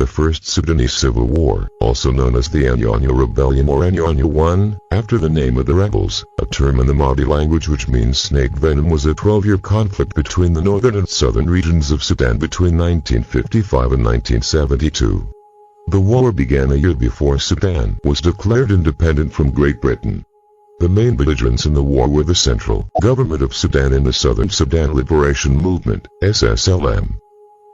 The First Sudanese Civil War, also known as the Anyanya Rebellion or Anyanya I, after the name of the rebels, a term in the Madi language which means snake venom, was a 12-year conflict between the northern and southern regions of Sudan between 1955 and 1972. The war began a year before Sudan was declared independent from Great Britain. The main belligerents in the war were the central government of Sudan and the Southern Sudan Liberation Movement, SSLM.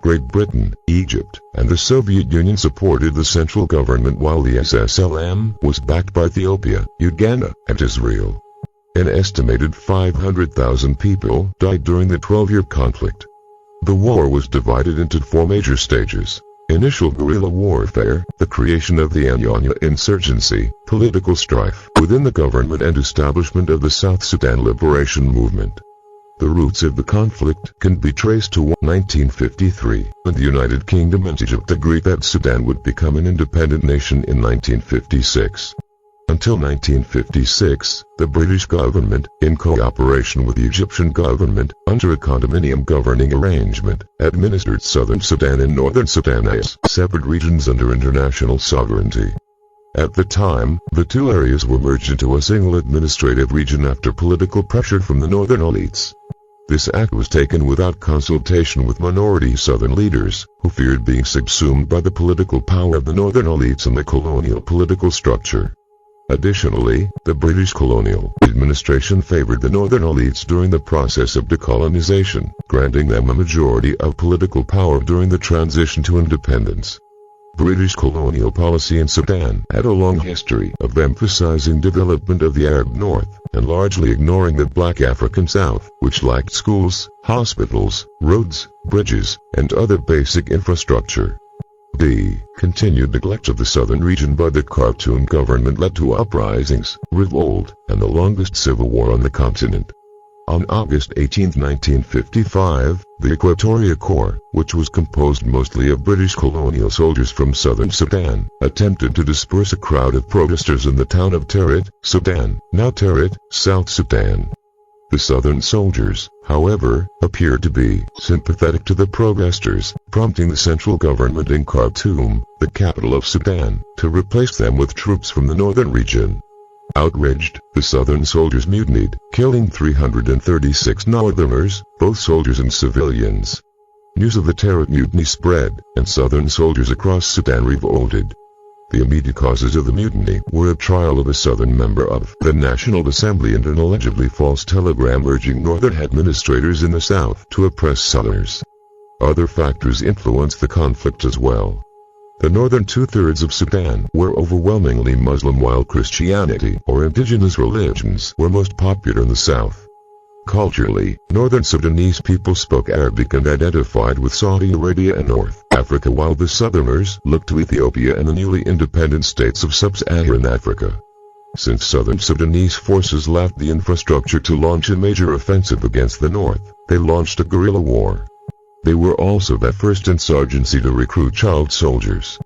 Great Britain, Egypt, and the Soviet Union supported the central government while the SSLM was backed by Ethiopia, Uganda, and Israel. An estimated 500,000 people died during the 12-year conflict. The war was divided into 4 major stages. Initial guerrilla warfare, the creation of the Anyanya insurgency, political strife within the government and establishment of the South Sudan Liberation Movement. The roots of the conflict can be traced to 1953, when the United Kingdom and Egypt agreed that Sudan would become an independent nation in 1956. Until 1956, the British government, in cooperation with the Egyptian government, under a condominium governing arrangement, administered Southern Sudan and Northern Sudan as separate regions under international sovereignty. At the time, the two areas were merged into a single administrative region after political pressure from the northern elites. This act was taken without consultation with minority southern leaders, who feared being subsumed by the political power of the northern elites and the colonial political structure. Additionally, the British colonial administration favored the northern elites during the process of decolonization, granting them a majority of political power during the transition to independence. British colonial policy in Sudan had a long history of emphasizing development of the Arab North, and largely ignoring the black African South, which lacked schools, hospitals, roads, bridges, and other basic infrastructure. The continued neglect of the southern region by the Khartoum government led to uprisings, revolt, and the longest civil war on the continent. On August 18, 1955, the Equatoria Corps, which was composed mostly of British colonial soldiers from southern Sudan, attempted to disperse a crowd of protesters in the town of Territ, Sudan, now Territ, South Sudan. The southern soldiers, however, appeared to be sympathetic to the protesters, prompting the central government in Khartoum, the capital of Sudan, to replace them with troops from the northern region. Outraged, the southern soldiers mutinied, killing 336 northerners, both soldiers and civilians. News of the Territ mutiny spread, and southern soldiers across Sudan revolted. The immediate causes of the mutiny were a trial of a southern member of the National Assembly and an allegedly false telegram urging northern administrators in the south to oppress southerners. Other factors influenced the conflict as well. The northern two-thirds of Sudan were overwhelmingly Muslim, while Christianity or indigenous religions were most popular in the south. Culturally, northern Sudanese people spoke Arabic and identified with Saudi Arabia and North Africa, while the southerners looked to Ethiopia and the newly independent states of sub-Saharan Africa. Since southern Sudanese forces lacked the infrastructure to launch a major offensive against the north, they launched a guerrilla war. They were also the first insurgency to recruit child soldiers.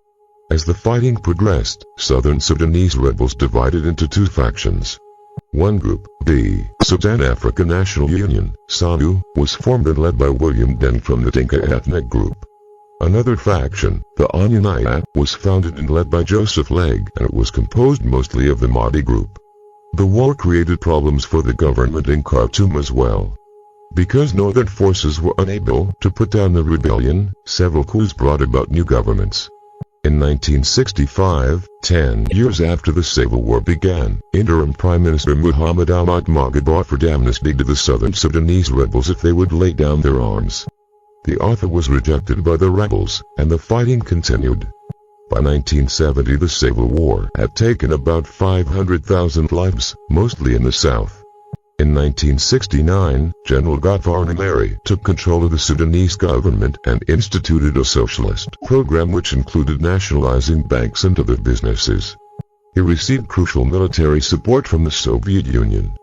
As the fighting progressed, Southern Sudanese rebels divided into 2 factions. One group, the Sudan African National Union, SANU, was formed and led by William Deng from the Dinka ethnic group. Another faction, the Anyanya I, was founded and led by Joseph Leg, and it was composed mostly of the Madi group. The war created problems for the government in Khartoum as well. Because northern forces were unable to put down the rebellion, several coups brought about new governments. In 1965, 10 years after the Civil War began, interim Prime Minister Muhammad Ahmad Magad offered amnesty to the southern Sudanese rebels if they would lay down their arms. The offer was rejected by the rebels, and the fighting continued. By 1970, the Civil War had taken about 500,000 lives, mostly in the south. In 1969, General Godfrey Mary took control of the Sudanese government and instituted a socialist program which included nationalizing banks and other businesses. He received crucial military support from the Soviet Union.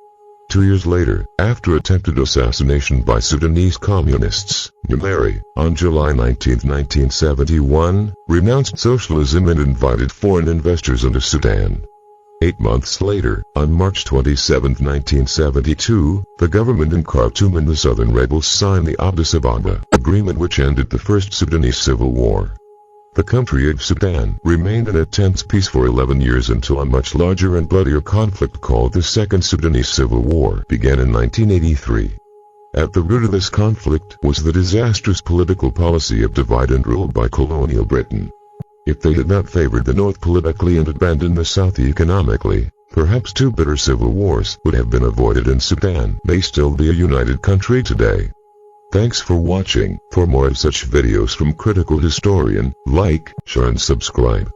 2 years later, after attempted assassination by Sudanese communists, Mary, on July 19, 1971, renounced socialism and invited foreign investors into Sudan. 8 months later, on March 27, 1972, the government in Khartoum and the southern rebels signed the Addis Ababa Agreement, which ended the First Sudanese Civil War. The country of Sudan remained in a tense peace for 11 years until a much larger and bloodier conflict called the Second Sudanese Civil War began in 1983. At the root of this conflict was the disastrous political policy of divide and rule by colonial Britain. If they had not favored the North politically and abandoned the South economically, perhaps two bitter civil wars would have been avoided and Sudan may still be a united country today. Thanks for watching. For more of such videos from Critical Historian, like, share and subscribe.